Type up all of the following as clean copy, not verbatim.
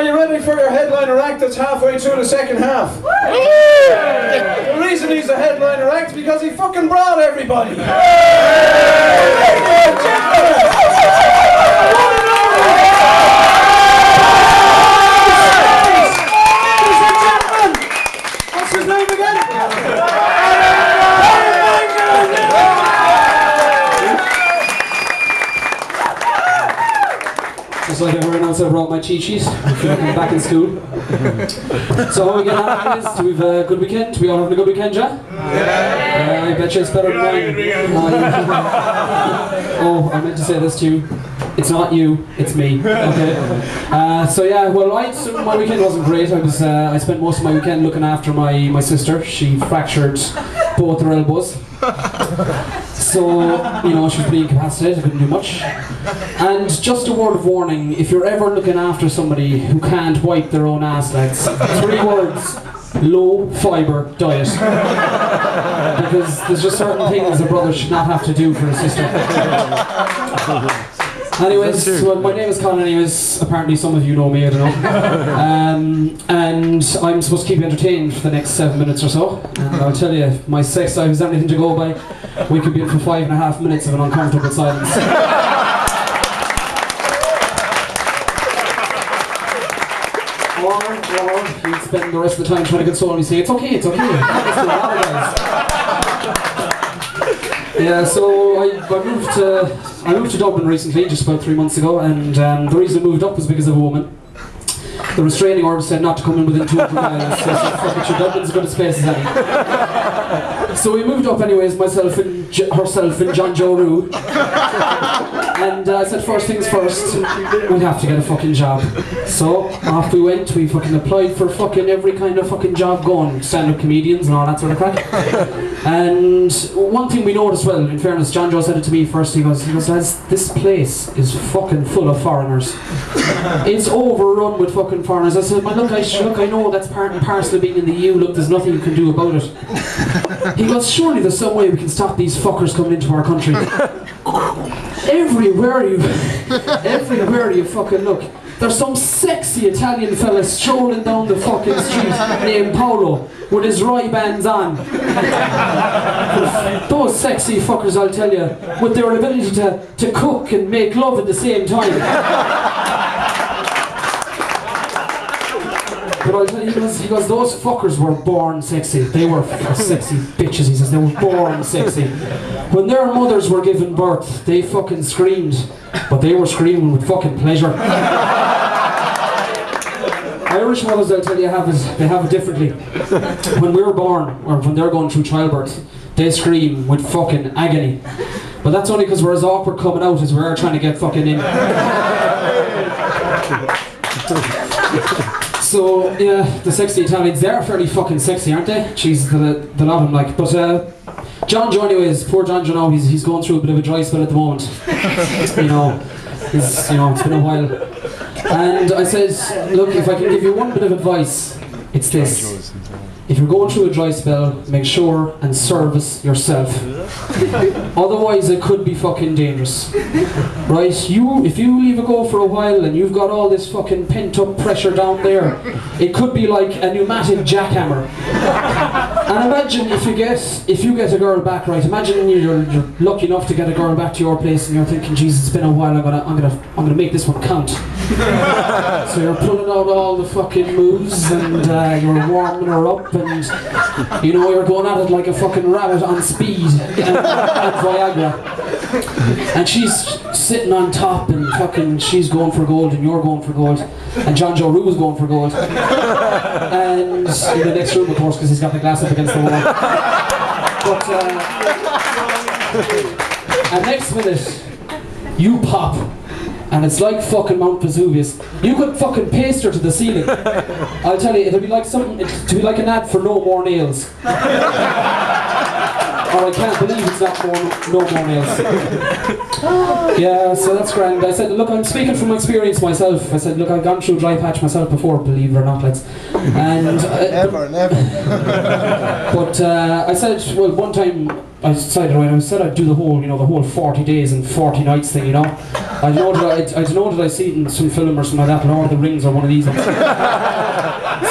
you ready for your headliner act that's halfway through the second half? The reason he's a headliner act is because he fucking brought everybody. What's his name again? Just like everyone else, I brought my cheat sheet. I'm back in school. So how we get on is, do we have a good weekend? We all having a good weekend, Jack? Yeah. I bet you it's better than mine. Oh, I meant to say this to you. It's not you, it's me. Okay. So yeah, well, my weekend wasn't great. I spent most of my weekend looking after my sister. She fractured both her elbows. So, you know, she was pretty incapacitated, couldn't do much. And just a word of warning, if you're ever looking after somebody who can't wipe their own ass, lads, 3 words: low fibre diet. Because there's just certain things a brother should not have to do for a sister. Anyways, well, my name is Colin anyways, apparently some of you know me, I don't know. And I'm supposed to keep you entertained for the next 7 minutes or so. And I'll tell you, if my sex life is anything to go by, we could be in for 5.5 minutes of an uncomfortable silence. Or you'd spend the rest of the time trying to console me, say, it's okay, it's okay. Yeah, so I moved to Dublin recently, just about 3 months ago, and the reason I moved up was because of a woman. The restraining order said not to come in within 200 miles, so fuck it, Dublin's as good a space as any. So we moved up anyways, myself and herself and John Joe Roo. And I said first things first, we'd have to get a fucking job. So off we went, we fucking applied for fucking every kind of fucking job going, stand-up comedians and all that sort of crap. And one thing we noticed, well, in fairness, John Joe said it to me first, he goes, lads, this place is fucking full of foreigners. It's overrun with fucking foreigners. I said, well, look, I know that's part and parcel of being in the EU, look, there's nothing you can do about it. He goes, surely there's some way we can stop these fuckers coming into our country. Everywhere you fucking look, there's some sexy Italian fella strolling down the fucking street named Paolo with his Ray-Bans on. Those sexy fuckers, I'll tell you, with their ability to cook and make love at the same time. But I'll tell you, he goes, those fuckers were born sexy. They were sexy bitches, he says, they were born sexy. When their mothers were given birth, they fucking screamed, but they were screaming with fucking pleasure. Irish mothers, I'll tell you, they have it differently. When we were born, or when they're going through childbirth, they scream with fucking agony. But that's only because we're as awkward coming out as we are trying to get fucking in. So, yeah, the sexy Italians, they are fairly fucking sexy, aren't they? Jeez, the lot of them, like. But, John Joe anyways, poor John Joe now, he's going through a bit of a dry spell at the moment. It's been a while. And I said, look, if I can give you one bit of advice, it's this. If you're going through a dry spell, make sure and service yourself. Otherwise it could be fucking dangerous. Right? If you leave it go for a while and you've got all this fucking pent up pressure down there, it could be like a pneumatic jackhammer. And imagine if you get a girl back, right? Imagine you're lucky enough to get a girl back to your place and you're thinking, Jesus, it's been a while, I'm gonna make this one count. So you're pulling out all the fucking moves and you're warming her up and you're going at it like a fucking rabbit on speed and Viagra. And she's sitting on top and fucking she's going for gold and you're going for gold and John Joe Roo is going for gold. And in the next room, of course, because he's got the glass up against the wall. But and next minute you pop. And it's like fucking Mount Vesuvius. You could fucking paste her to the ceiling. I'll tell you, it'll be like an ad for no more nails. Or I can't believe it's not no more nails. Yeah, so that's grand. I said, look, I'm speaking from experience myself. I said, look, I've gone through dry patch myself before, believe it or not, lads. And never. But I said, well, one time I decided, right, I said I'd do the whole, you know, the whole 40 days and 40 nights thing, you know. I know that I see it in some film or something like that, Lord of the Rings or one of these. So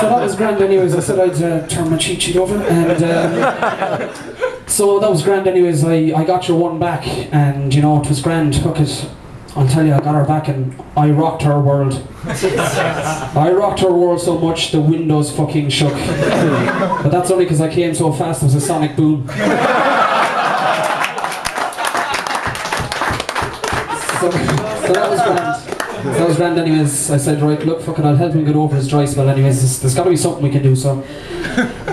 that was grand anyways. I said I'd turn my cheat sheet over, and so that was grand anyways. I got your one back, and you know, it was grand. Look it, I'll tell you, I got her back and I rocked her world. I rocked her world so much the windows fucking shook. But that's only because I came so fast, it was a sonic boom. So that was grand. That was grand anyways. I said, right, look, fucking I'll help him get over his dry spell anyways. There's got to be something we can do, so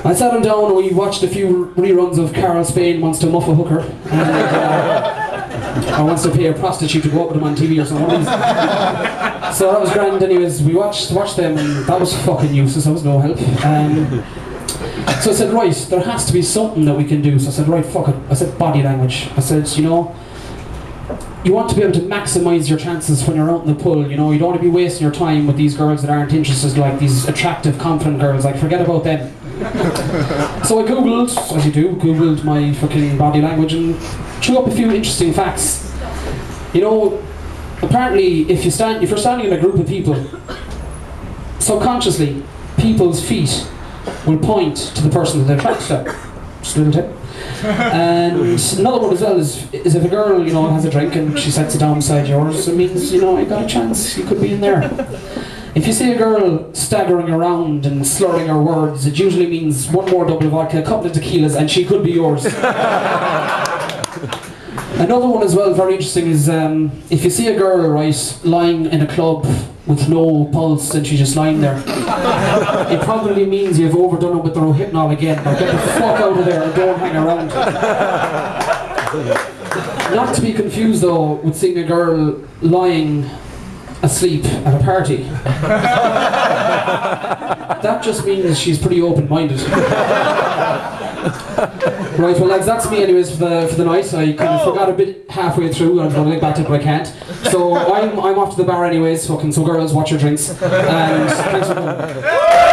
I sat him down and we watched a few reruns of Carol Spain Wants to Muff a Hooker, and or wants to pay a prostitute to go up with him on TV or something. So that was grand anyways. We watched them, and that was fucking useless. That was no help. So I said, right, there has to be something that we can do. So I said, right, fuck it. I said, body language. I said, you know, you want to be able to maximise your chances when you're out in the pull, you know. You don't want to be wasting your time with these girls that aren't interested, like these attractive, confident girls. Like, forget about them. So I googled, as you do, googled my fucking body language and threw up a few interesting facts. You know, apparently if you're standing in a group of people, subconsciously people's feet will point to the person that they're attracted to. Just a little tip. And another one as well is if a girl, you know, has a drink and she sets it down beside yours, it means, you know, you got a chance, you could be in there. If you see a girl staggering around and slurring her words, it usually means one more double vodka, a couple of tequilas, and she could be yours. Another one as well, very interesting, is if you see a girl, right, lying in a club with no pulse and she's just lying there, it probably means you've overdone it with the Rohypnol again. Now get the fuck out of there and don't hang around. Not to be confused though with seeing a girl lying asleep at a party. That just means she's pretty open-minded. Right, well lads, that's me anyways for the night. I kind of forgot a bit halfway through, and I'm going to get back to it, but I can't. So I'm off to the bar anyways, fucking, so girls, watch your drinks. And thanks for coming.